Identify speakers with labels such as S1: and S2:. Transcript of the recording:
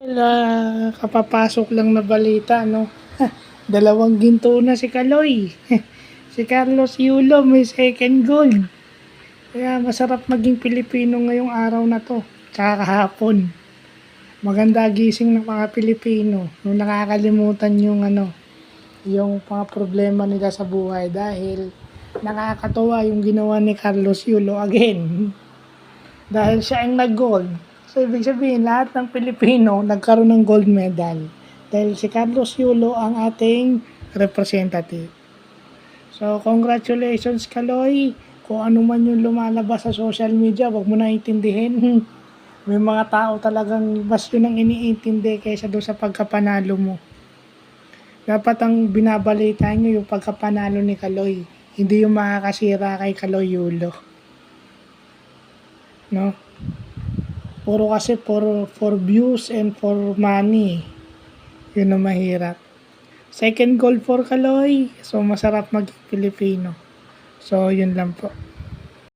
S1: Kapapasok lang na balita, no? Dalawang ginto na si Kaloy. Si Carlos Yulo may second gold. Kaya masarap maging Pilipino ngayong araw na to. Tsaka kahapon. Maganda gising ng mga Pilipino nung nakakalimutan yung mga problema nila sa buhay dahil nakakatuwa yung ginawa ni Carlos Yulo again. Dahil siya ang nag-gold. So, ibig sabihin, lahat ng Pilipino nagkaroon ng gold medal. Dahil si Carlos Yulo ang ating representative. So, congratulations, Kaloy. Kung ano man yung lumalabas sa social media, wag mo na intindihin. May mga tao talagang mas yun ang iniintindi kaysa doon sa pagkapanalo mo. Dapat ang binabalita nyo yung pagkapanalo ni Kaloy. Hindi yung makakasira kay Kaloy Yulo. No? Puro kasi for views and for money. Yun ang mahirap. Second goal for Kaloy. So, masarap maging Pilipino. So, yun lang po.